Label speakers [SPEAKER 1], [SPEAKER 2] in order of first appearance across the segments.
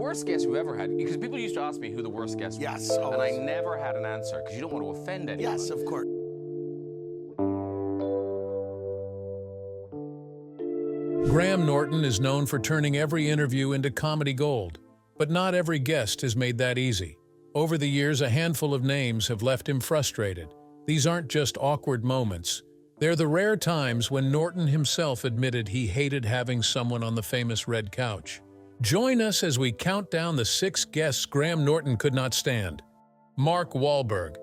[SPEAKER 1] worst guest you've ever had, because people used to ask me who the worst guest was.
[SPEAKER 2] Yes,
[SPEAKER 1] And I
[SPEAKER 2] always.
[SPEAKER 1] never had an answer, because you don't want to offend anyone.
[SPEAKER 2] Yes, of course.
[SPEAKER 3] Graham Norton is known for turning every interview into comedy gold, but not every guest has made that easy. Over the years, a handful of names have left him frustrated. These aren't just awkward moments. They're the rare times when Norton himself admitted he hated having someone on the famous red couch. Join us as we count down the 6 guests Graham Norton could not stand. Mark Wahlberg.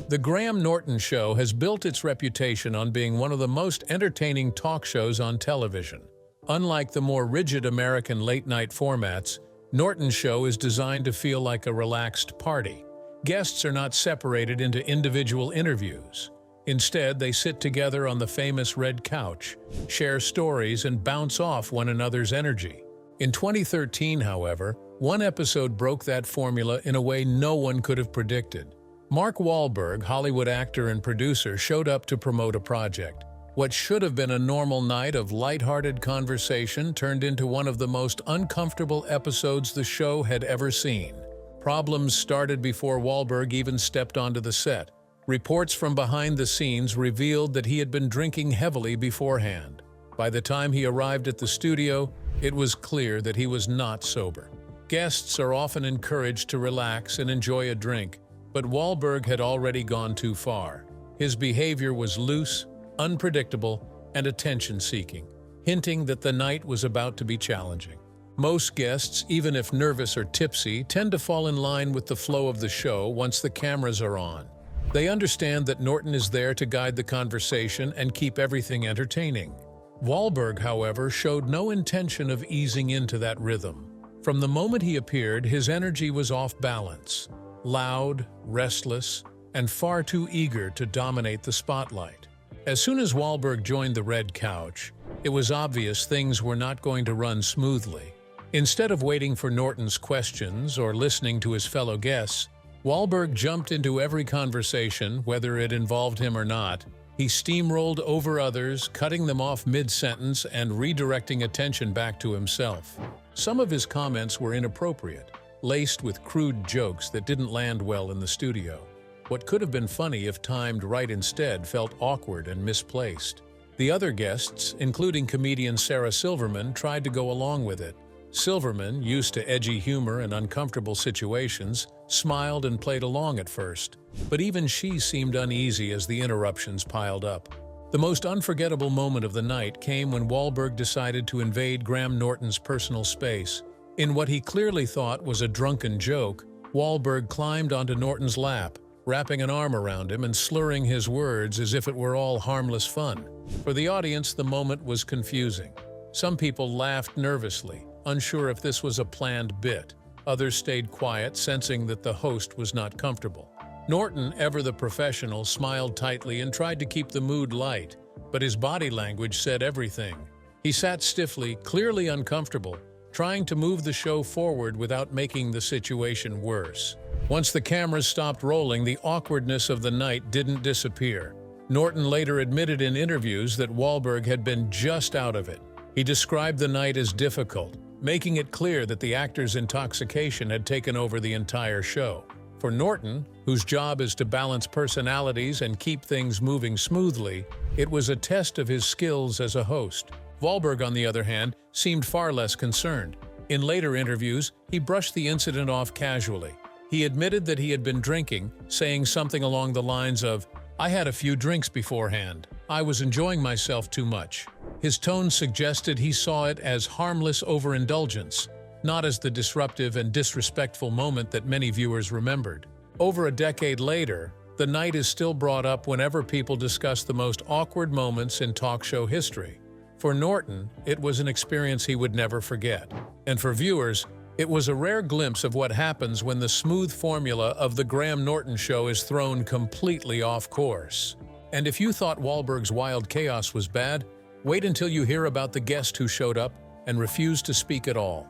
[SPEAKER 3] The Graham Norton Show has built its reputation on being one of the most entertaining talk shows on television. Unlike the more rigid American late-night formats, Norton's show is designed to feel like a relaxed party. Guests are not separated into individual interviews. Instead, they sit together on the famous red couch, share stories, and bounce off one another's energy. In 2013, however, one episode broke that formula in a way no one could have predicted. Mark Wahlberg, Hollywood actor and producer, showed up to promote a project. What should have been a normal night of lighthearted conversation turned into one of the most uncomfortable episodes the show had ever seen. Problems started before Wahlberg even stepped onto the set. Reports from behind the scenes revealed that he had been drinking heavily beforehand. By the time he arrived at the studio, it was clear that he was not sober. Guests are often encouraged to relax and enjoy a drink, but Wahlberg had already gone too far. His behavior was loose, unpredictable, and attention-seeking, hinting that the night was about to be challenging. Most guests, even if nervous or tipsy, tend to fall in line with the flow of the show once the cameras are on. They understand that Norton is there to guide the conversation and keep everything entertaining. Wahlberg, however, showed no intention of easing into that rhythm. From the moment he appeared, his energy was off balance, loud, restless, and far too eager to dominate the spotlight. As soon as Wahlberg joined the red couch, it was obvious things were not going to run smoothly. Instead of waiting for Norton's questions or listening to his fellow guests, Wahlberg jumped into every conversation, whether it involved him or not. He steamrolled over others, cutting them off mid-sentence and redirecting attention back to himself. Some of his comments were inappropriate, laced with crude jokes that didn't land well in the studio. What could have been funny if timed right instead felt awkward and misplaced. The other guests, including comedian Sarah Silverman, tried to go along with it. Silverman, used to edgy humor and uncomfortable situations, smiled and played along at first, but even she seemed uneasy as the interruptions piled up. The most unforgettable moment of the night came when Wahlberg decided to invade Graham Norton's personal space. In what he clearly thought was a drunken joke, Wahlberg climbed onto Norton's lap, wrapping an arm around him and slurring his words as if it were all harmless fun. For the audience, the moment was confusing. Some people laughed nervously, unsure if this was a planned bit. Others stayed quiet, sensing that the host was not comfortable. Norton, ever the professional, smiled tightly and tried to keep the mood light, but his body language said everything. He sat stiffly, clearly uncomfortable, trying to move the show forward without making the situation worse. Once the cameras stopped rolling, the awkwardness of the night didn't disappear. Norton later admitted in interviews that Wahlberg had been just out of it. He described the night as difficult, making it clear that the actor's intoxication had taken over the entire show. For Norton, whose job is to balance personalities and keep things moving smoothly, it was a test of his skills as a host. Wahlberg, on the other hand, seemed far less concerned. In later interviews, he brushed the incident off casually. He admitted that he had been drinking, saying something along the lines of, "I had a few drinks beforehand. I was enjoying myself too much." His tone suggested he saw it as harmless overindulgence, not as the disruptive and disrespectful moment that many viewers remembered. Over a decade later, the night is still brought up whenever people discuss the most awkward moments in talk show history. For Norton, it was an experience he would never forget. And for viewers, it was a rare glimpse of what happens when the smooth formula of the Graham Norton Show is thrown completely off course. And if you thought Wahlberg's wild chaos was bad, wait until you hear about the guest who showed up and refused to speak at all.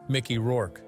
[SPEAKER 3] Mickey Rourke.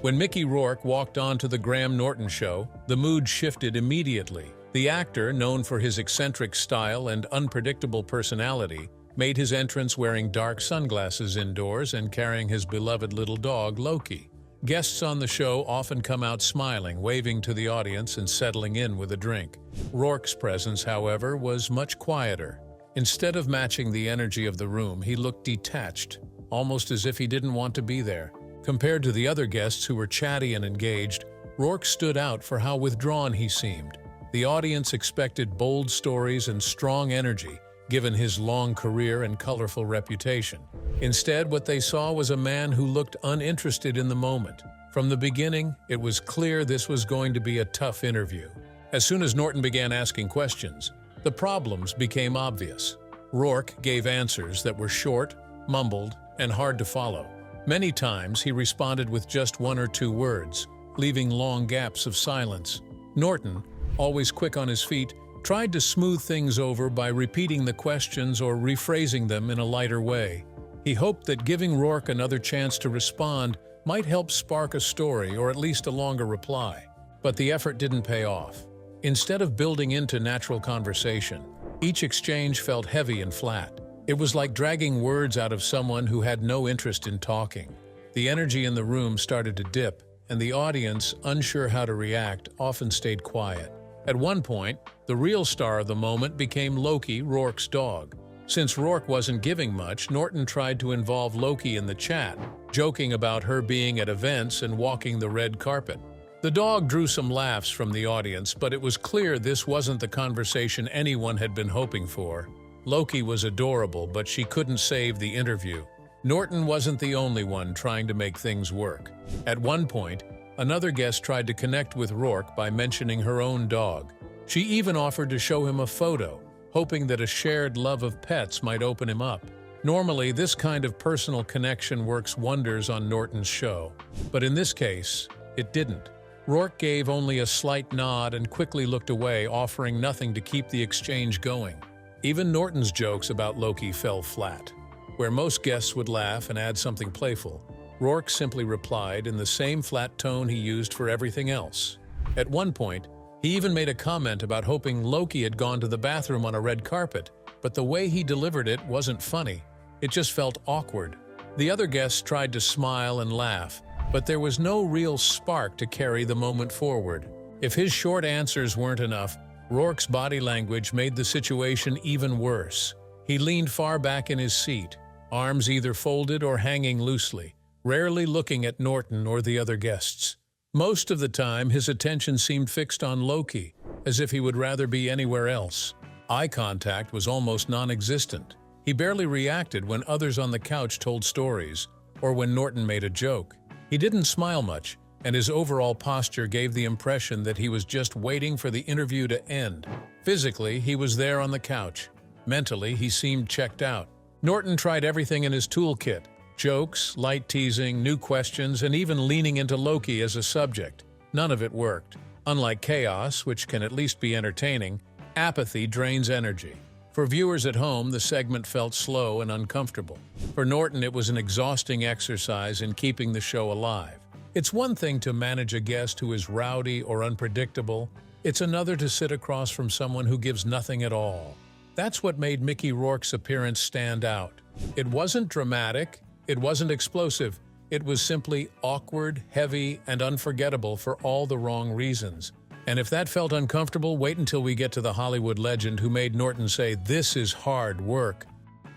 [SPEAKER 3] When Mickey Rourke walked onto the Graham Norton Show, the mood shifted immediately. The actor, known for his eccentric style and unpredictable personality, made his entrance wearing dark sunglasses indoors and carrying his beloved little dog, Loki. Guests on the show often come out smiling, waving to the audience and settling in with a drink. Rourke's presence, however, was much quieter. Instead of matching the energy of the room, he looked detached, almost as if he didn't want to be there. Compared to the other guests who were chatty and engaged, Rourke stood out for how withdrawn he seemed. The audience expected bold stories and strong energy, given his long career and colorful reputation. Instead, what they saw was a man who looked uninterested in the moment. From the beginning, it was clear this was going to be a tough interview. As soon as Norton began asking questions, the problems became obvious. Rourke gave answers that were short, mumbled, and hard to follow. Many times, he responded with just one or two words, leaving long gaps of silence. Norton, always quick on his feet, tried to smooth things over by repeating the questions or rephrasing them in a lighter way. He hoped that giving Rourke another chance to respond might help spark a story or at least a longer reply. But the effort didn't pay off. Instead of building into natural conversation, each exchange felt heavy and flat. It was like dragging words out of someone who had no interest in talking. The energy in the room started to dip, and the audience, unsure how to react, often stayed quiet. At one point, the real star of the moment became Loki, Rourke's dog. Since Rourke wasn't giving much, Norton tried to involve Loki in the chat, joking about her being at events and walking the red carpet. The dog drew some laughs from the audience, but it was clear this wasn't the conversation anyone had been hoping for. Loki was adorable, but she couldn't save the interview. Norton wasn't the only one trying to make things work. At one point, another guest tried to connect with Rourke by mentioning her own dog. She even offered to show him a photo, hoping that a shared love of pets might open him up. Normally, this kind of personal connection works wonders on Norton's show, but in this case, it didn't. Rourke gave only a slight nod and quickly looked away, offering nothing to keep the exchange going. Even Norton's jokes about Loki fell flat. Where most guests would laugh and add something playful, Rourke simply replied in the same flat tone he used for everything else. At one point, he even made a comment about hoping Loki had gone to the bathroom on a red carpet, but the way he delivered it wasn't funny. It just felt awkward. The other guests tried to smile and laugh, but there was no real spark to carry the moment forward. If his short answers weren't enough, Rourke's body language made the situation even worse. He leaned far back in his seat, arms either folded or hanging loosely, rarely looking at Norton or the other guests. Most of the time, his attention seemed fixed on Loki, as if he would rather be anywhere else. Eye contact was almost non-existent. He barely reacted when others on the couch told stories, or when Norton made a joke. He didn't smile much, and his overall posture gave the impression that he was just waiting for the interview to end. Physically, he was there on the couch. Mentally, he seemed checked out. Norton tried everything in his toolkit: jokes, light teasing, new questions, and even leaning into Loki as a subject. None of it worked. Unlike chaos, which can at least be entertaining, apathy drains energy. For viewers at home, the segment felt slow and uncomfortable. For Norton, it was an exhausting exercise in keeping the show alive. It's one thing to manage a guest who is rowdy or unpredictable. It's another to sit across from someone who gives nothing at all. That's what made Mickey Rourke's appearance stand out. It wasn't dramatic, it wasn't explosive. It was simply awkward, heavy, and unforgettable for all the wrong reasons. And if that felt uncomfortable, wait until we get to the Hollywood legend who made Norton say, "This is hard work."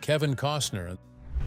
[SPEAKER 3] Kevin Costner.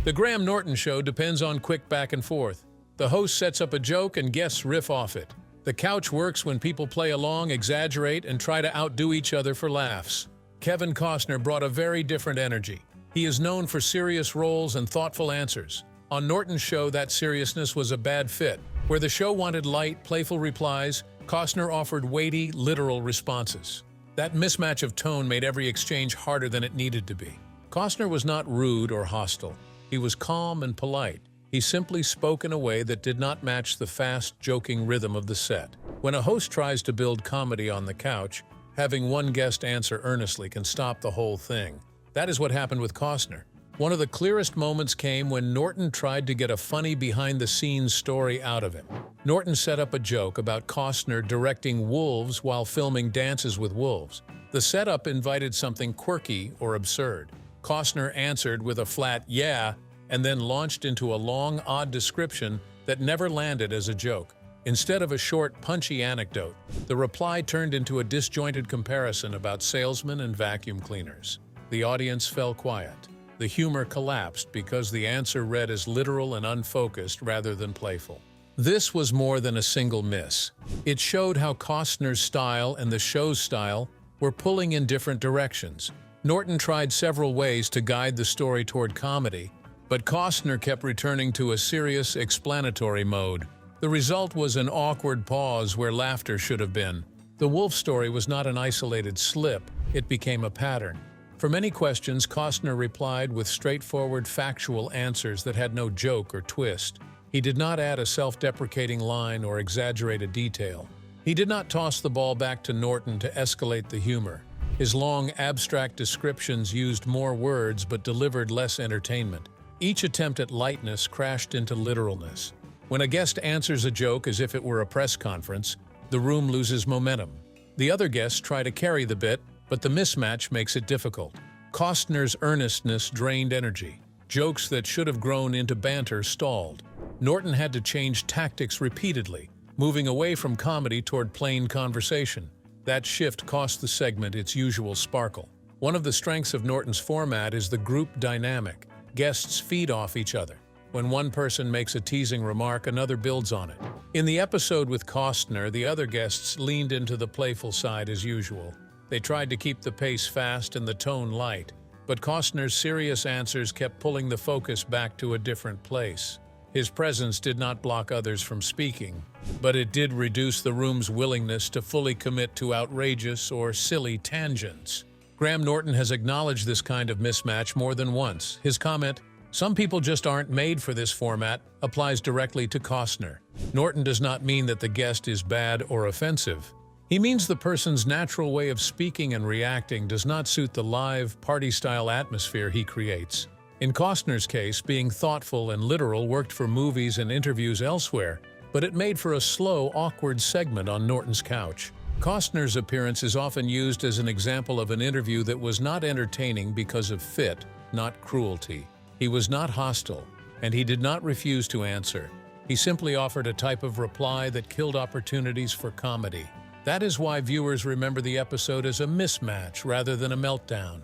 [SPEAKER 3] The Graham Norton Show depends on quick back and forth. The host sets up a joke and guests riff off it. The couch works when people play along, exaggerate, and try to outdo each other for laughs. Kevin Costner brought a very different energy. He is known for serious roles and thoughtful answers. On Norton's show, that seriousness was a bad fit. Where the show wanted light, playful replies, Costner offered weighty, literal responses. That mismatch of tone made every exchange harder than it needed to be. Costner was not rude or hostile. He was calm and polite. He simply spoke in a way that did not match the fast, joking rhythm of the set. When a host tries to build comedy on the couch, having one guest answer earnestly can stop the whole thing. That is what happened with Costner. One of the clearest moments came when Norton tried to get a funny behind-the-scenes story out of him. Norton set up a joke about Costner directing wolves while filming Dances with Wolves. The setup invited something quirky or absurd. Costner answered with a flat "yeah," and then launched into a long, odd description that never landed as a joke. Instead of a short, punchy anecdote, the reply turned into a disjointed comparison about salesmen and vacuum cleaners. The audience fell quiet. The humor collapsed because the answer read as literal and unfocused rather than playful. This was more than a single miss. It showed how Costner's style and the show's style were pulling in different directions. Norton tried several ways to guide the story toward comedy, but Costner kept returning to a serious, explanatory mode. The result was an awkward pause where laughter should have been. The wolf story was not an isolated slip, it became a pattern. For many questions, Costner replied with straightforward, factual answers that had no joke or twist. He did not add a self-deprecating line or exaggerate a detail. He did not toss the ball back to Norton to escalate the humor. His long, abstract descriptions used more words but delivered less entertainment. Each attempt at lightness crashed into literalness. When a guest answers a joke as if it were a press conference, the room loses momentum. The other guests try to carry the bit, but the mismatch makes it difficult. Costner's earnestness drained energy. Jokes that should have grown into banter stalled. Norton had to change tactics repeatedly, moving away from comedy toward plain conversation. That shift cost the segment its usual sparkle. One of the strengths of Norton's format is the group dynamic. Guests feed off each other. When one person makes a teasing remark, another builds on it. In the episode with Costner, the other guests leaned into the playful side as usual. They tried to keep the pace fast and the tone light, but Costner's serious answers kept pulling the focus back to a different place. His presence did not block others from speaking, but it did reduce the room's willingness to fully commit to outrageous or silly tangents. Graham Norton has acknowledged this kind of mismatch more than once. His comment, "Some people just aren't made for this format," applies directly to Costner. Norton does not mean that the guest is bad or offensive. He means the person's natural way of speaking and reacting does not suit the live, party-style atmosphere he creates. In Costner's case, being thoughtful and literal worked for movies and interviews elsewhere, but it made for a slow, awkward segment on Norton's couch. Costner's appearance is often used as an example of an interview that was not entertaining because of fit, not cruelty. He was not hostile, and he did not refuse to answer. He simply offered a type of reply that killed opportunities for comedy. That is why viewers remember the episode as a mismatch rather than a meltdown.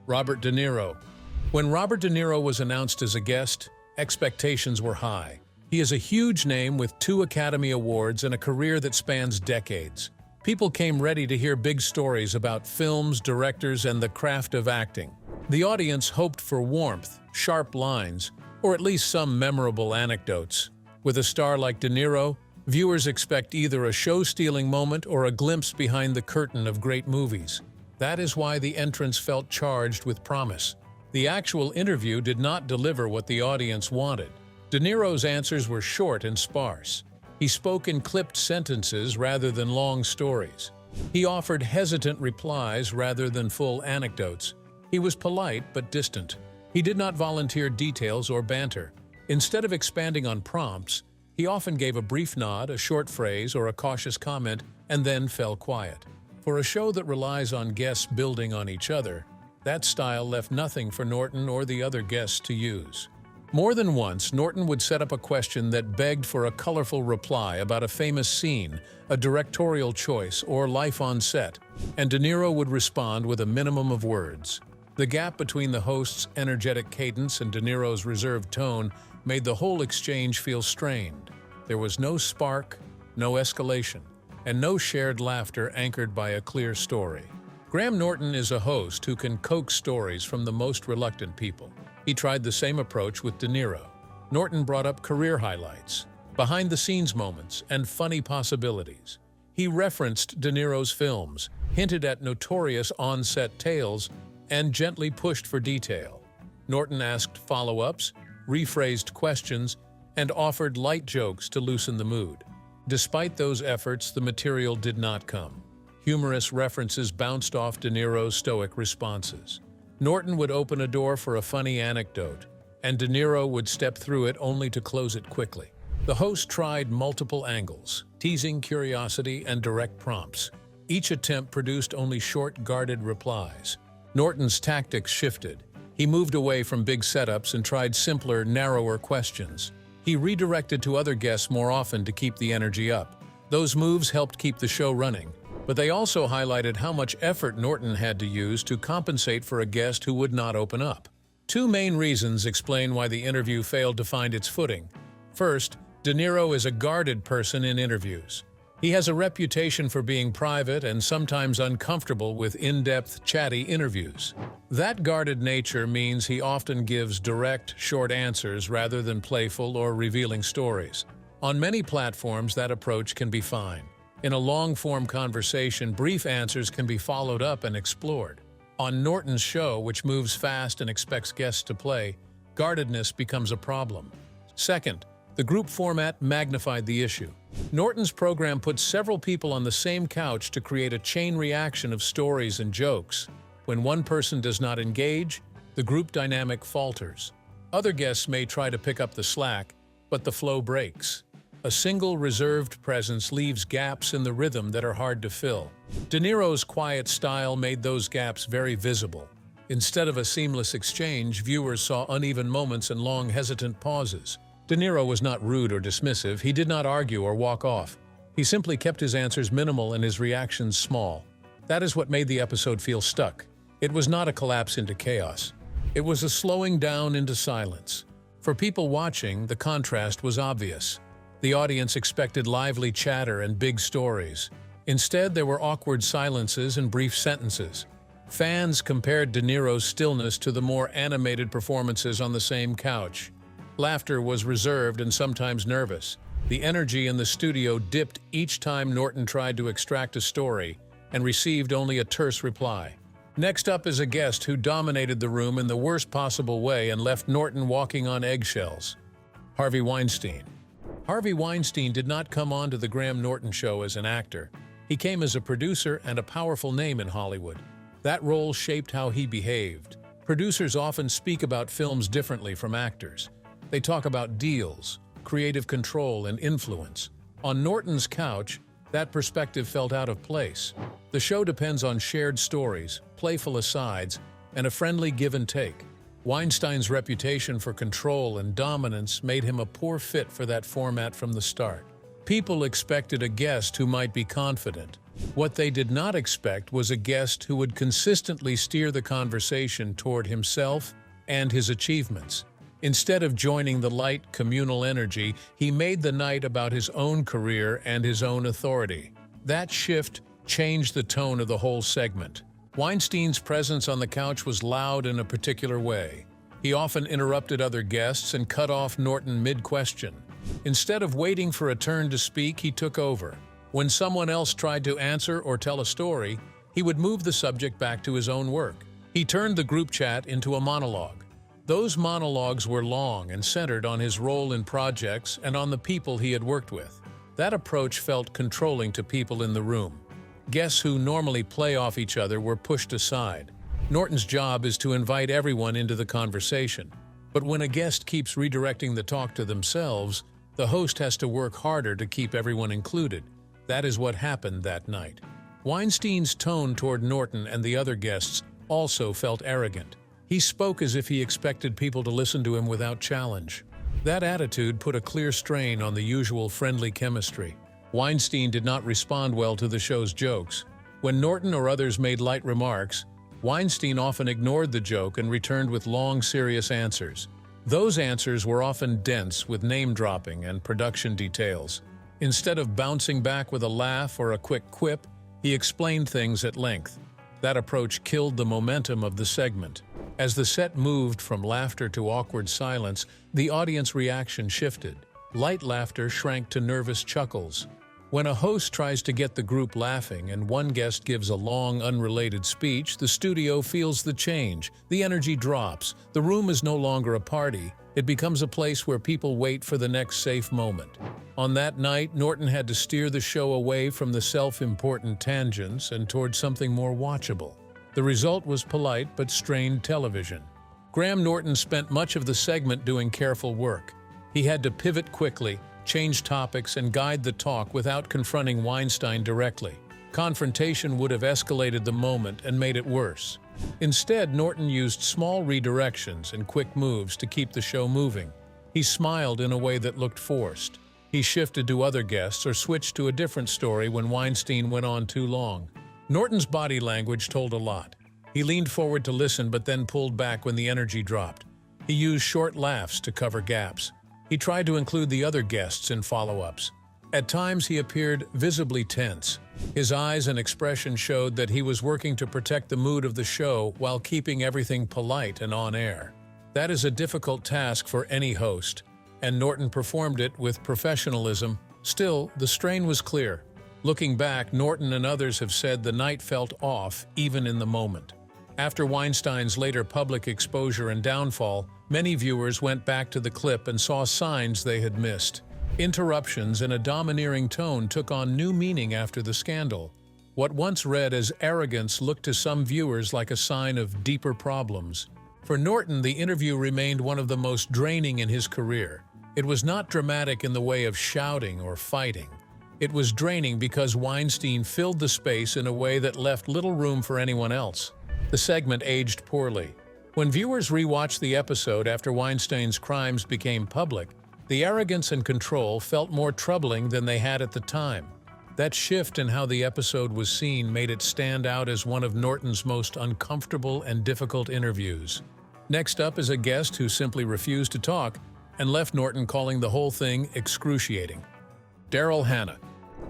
[SPEAKER 3] Robert De Niro. When Robert De Niro was announced as a guest, expectations were high. He is a huge name with 2 Academy Awards and a career that spans decades. People came ready to hear big stories about films, directors, and the craft of acting. The audience hoped for warmth, sharp lines, or at least some memorable anecdotes. With a star like De Niro, viewers expect either a show-stealing moment or a glimpse behind the curtain of great movies. That is why the entrance felt charged with promise. The actual interview did not deliver what the audience wanted. De Niro's answers were short and sparse. He spoke in clipped sentences rather than long stories. He offered hesitant replies rather than full anecdotes. He was polite but distant. He did not volunteer details or banter. Instead of expanding on prompts, he often gave a brief nod, a short phrase, or a cautious comment, and then fell quiet. For a show that relies on guests building on each other, that style left nothing for Norton or the other guests to use. More than once, Norton would set up a question that begged for a colorful reply about a famous scene, a directorial choice, or life on set, and De Niro would respond with a minimum of words. The gap between the host's energetic cadence and De Niro's reserved tone made the whole exchange feel strained. There was no spark, no escalation, and no shared laughter anchored by a clear story. Graham Norton is a host who can coax stories from the most reluctant people. He tried the same approach with De Niro. Norton brought up career highlights, behind-the-scenes moments, and funny possibilities. He referenced De Niro's films, hinted at notorious on-set tales, and gently pushed for detail. Norton asked follow-ups, rephrased questions, and offered light jokes to loosen the mood. Despite those efforts, the material did not come. Humorous references bounced off De Niro's stoic responses. Norton would open a door for a funny anecdote, and De Niro would step through it only to close it quickly. The host tried multiple angles, teasing curiosity and direct prompts. Each attempt produced only short, guarded replies. Norton's tactics shifted. He moved away from big setups and tried simpler, narrower questions. He redirected to other guests more often to keep the energy up. Those moves helped keep the show running, but they also highlighted how much effort Norton had to use to compensate for a guest who would not open up. Two main reasons explain why the interview failed to find its footing. First, De Niro is a guarded person in interviews. He has a reputation for being private and sometimes uncomfortable with in-depth, chatty interviews. That guarded nature means he often gives direct, short answers rather than playful or revealing stories. On many platforms, that approach can be fine. In a long-form conversation, brief answers can be followed up and explored. On Norton's show, which moves fast and expects guests to play, guardedness becomes a problem. Second, the group format magnified the issue. Norton's program put several people on the same couch to create a chain reaction of stories and jokes. When one person does not engage, the group dynamic falters. Other guests may try to pick up the slack, but the flow breaks. A single reserved presence leaves gaps in the rhythm that are hard to fill. De Niro's quiet style made those gaps very visible. Instead of a seamless exchange, viewers saw uneven moments and long, hesitant pauses. De Niro was not rude or dismissive. He did not argue or walk off. He simply kept his answers minimal and his reactions small. That is what made the episode feel stuck. It was not a collapse into chaos. It was a slowing down into silence. For people watching, the contrast was obvious. The audience expected lively chatter and big stories. Instead, there were awkward silences and brief sentences. Fans compared De Niro's stillness to the more animated performances on the same couch. Laughter was reserved and sometimes nervous. The energy in the studio dipped each time Norton tried to extract a story and received only a terse reply. Next up is a guest who dominated the room in the worst possible way and left Norton walking on eggshells. Harvey Weinstein. Harvey Weinstein did not come onto the Graham Norton show as an actor. He came as a producer and a powerful name in Hollywood. That role shaped how he behaved. Producers often speak about films differently from actors. They talk about deals, creative control, and influence. On Norton's couch, that perspective felt out of place. The show depends on shared stories, playful asides, and a friendly give and take. Weinstein's reputation for control and dominance made him a poor fit for that format from the start. People expected a guest who might be confident. What they did not expect was a guest who would consistently steer the conversation toward himself and his achievements. Instead of joining the light, communal energy, he made the night about his own career and his own authority. That shift changed the tone of the whole segment. Weinstein's presence on the couch was loud in a particular way. He often interrupted other guests and cut off Norton mid-question. Instead of waiting for a turn to speak, he took over. When someone else tried to answer or tell a story, he would move the subject back to his own work. He turned the group chat into a monologue. Those monologues were long and centered on his role in projects and on the people he had worked with. That approach felt controlling to people in the room. Guests who normally play off each other were pushed aside. Norton's job is to invite everyone into the conversation. But when a guest keeps redirecting the talk to themselves, the host has to work harder to keep everyone included. That is what happened that night. Weinstein's tone toward Norton and the other guests also felt arrogant. He spoke as if he expected people to listen to him without challenge. That attitude put a clear strain on the usual friendly chemistry. Weinstein did not respond well to the show's jokes. When Norton or others made light remarks, Weinstein often ignored the joke and returned with long, serious answers. Those answers were often dense with name-dropping and production details. Instead of bouncing back with a laugh or a quick quip, he explained things at length. That approach killed the momentum of the segment. As the set moved from laughter to awkward silence, the audience reaction shifted. Light laughter shrank to nervous chuckles. When a host tries to get the group laughing and one guest gives a long, unrelated speech, the studio feels the change. The energy drops. The room is no longer a party. It becomes a place where people wait for the next safe moment. On that night, Norton had to steer the show away from the self-important tangents and towards something more watchable. The result was polite but strained television. Graham Norton spent much of the segment doing careful work. He had to pivot quickly, change topics, and guide the talk without confronting Weinstein directly. Confrontation would have escalated the moment and made it worse. Instead, Norton used small redirections and quick moves to keep the show moving. He smiled in a way that looked forced. He shifted to other guests or switched to a different story when Weinstein went on too long. Norton's body language told a lot. He leaned forward to listen but then pulled back when the energy dropped. He used short laughs to cover gaps. He tried to include the other guests in follow-ups. At times he appeared visibly tense. His eyes and expression showed that he was working to protect the mood of the show while keeping everything polite and on air. That is a difficult task for any host, and Norton performed it with professionalism. Still, the strain was clear. Looking back, Norton and others have said the night felt off, even in the moment. After Weinstein's later public exposure and downfall, many viewers went back to the clip and saw signs they had missed. Interruptions and a domineering tone took on new meaning after the scandal. What once read as arrogance looked to some viewers like a sign of deeper problems. For Norton, the interview remained one of the most draining in his career. It was not dramatic in the way of shouting or fighting. It was draining because Weinstein filled the space in a way that left little room for anyone else. The segment aged poorly. When viewers rewatched the episode after Weinstein's crimes became public, the arrogance and control felt more troubling than they had at the time. That shift in how the episode was seen made it stand out as one of Norton's most uncomfortable and difficult interviews. Next up is a guest who simply refused to talk and left Norton calling the whole thing excruciating. Daryl Hannah.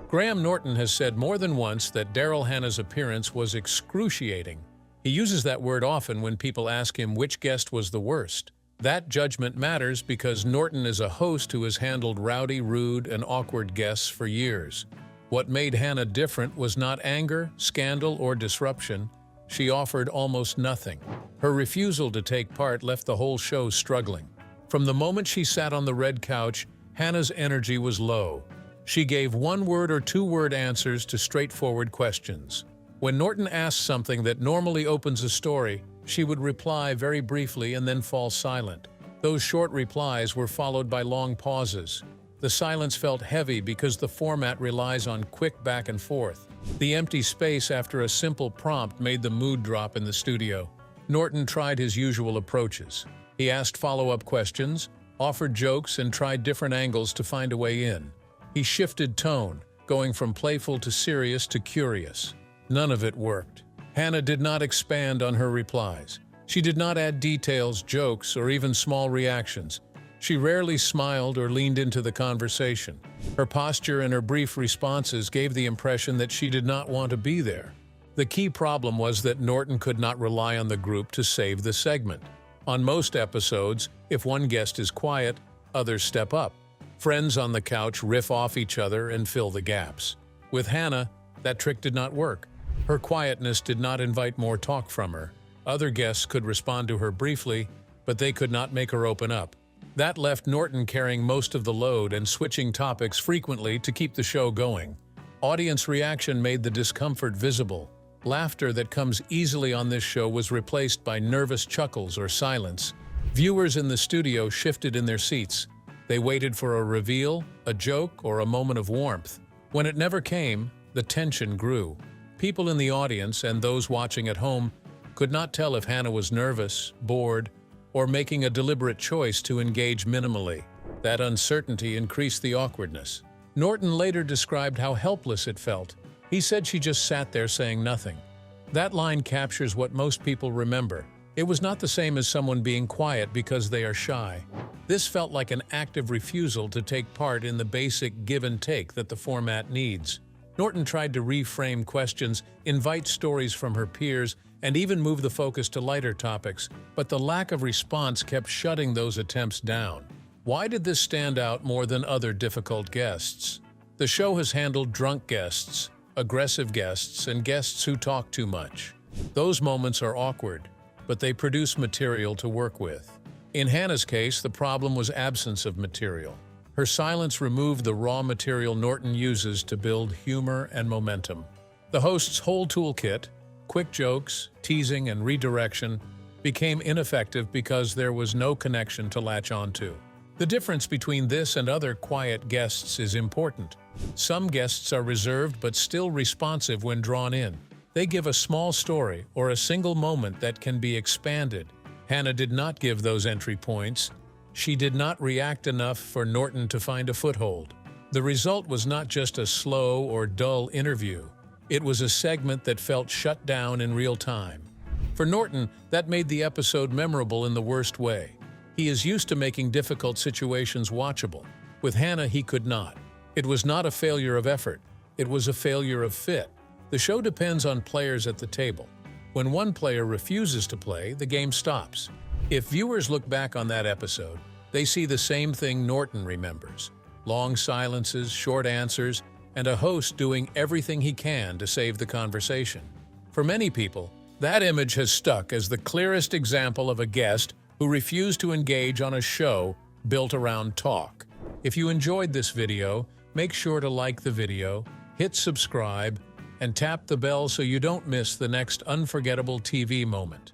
[SPEAKER 3] Graham Norton has said more than once that Daryl Hannah's appearance was excruciating. He uses that word often when people ask him which guest was the worst. That judgment matters because Norton is a host who has handled rowdy, rude, and awkward guests for years. What made Hannah different was not anger, scandal, or disruption. She offered almost nothing. Her refusal to take part left the whole show struggling. From the moment she sat on the red couch, Hannah's energy was low. She gave one-word or two-word answers to straightforward questions. When Norton asked something that normally opens a story, she would reply very briefly and then fall silent. Those short replies were followed by long pauses. The silence felt heavy because the format relies on quick back and forth. The empty space after a simple prompt made the mood drop in the studio. Norton tried his usual approaches. He asked follow-up questions, offered jokes, and tried different angles to find a way in. He shifted tone, going from playful to serious to curious. None of it worked. Hannah did not expand on her replies. She did not add details, jokes, or even small reactions. She rarely smiled or leaned into the conversation. Her posture and her brief responses gave the impression that she did not want to be there. The key problem was that Norton could not rely on the group to save the segment. On most episodes, if one guest is quiet, others step up. Friends on the couch riff off each other and fill the gaps. With Hannah, that trick did not work. Her quietness did not invite more talk from her. Other guests could respond to her briefly, but they could not make her open up. That left Norton carrying most of the load and switching topics frequently to keep the show going. Audience reaction made the discomfort visible. Laughter that comes easily on this show was replaced by nervous chuckles or silence. Viewers in the studio shifted in their seats. They waited for a reveal, a joke, or a moment of warmth. When it never came, the tension grew. People in the audience and those watching at home could not tell if Hannah was nervous, bored, or making a deliberate choice to engage minimally. That uncertainty increased the awkwardness. Norton later described how helpless it felt. He said she just sat there saying nothing. That line captures what most people remember. It was not the same as someone being quiet because they are shy. This felt like an active refusal to take part in the basic give and take that the format needs. Norton tried to reframe questions, invite stories from her peers, and even move the focus to lighter topics, but the lack of response kept shutting those attempts down. Why did this stand out more than other difficult guests? The show has handled drunk guests, aggressive guests, and guests who talk too much. Those moments are awkward, but they produce material to work with. In Hannah's case, the problem was absence of material. Her silence removed the raw material Norton uses to build humor and momentum. The host's whole toolkit, quick jokes, teasing, and redirection, became ineffective because there was no connection to latch onto. The difference between this and other quiet guests is important. Some guests are reserved but still responsive when drawn in. They give a small story or a single moment that can be expanded. Hannah did not give those entry points. she did not react enough for Norton to find a foothold. The result was not just a slow or dull interview. It was a segment that felt shut down in real time. For Norton, that made the episode memorable in the worst way. He is used to making difficult situations watchable. With Hannah, he could not. It was not a failure of effort. It was a failure of fit. The show depends on players at the table. When one player refuses to play, the game stops. If viewers look back on that episode, they see the same thing Norton remembers: long silences, short answers, and a host doing everything he can to save the conversation. For many people, that image has stuck as the clearest example of a guest who refused to engage on a show built around talk. If you enjoyed this video, make sure to like the video, hit subscribe, and tap the bell so you don't miss the next unforgettable TV moment.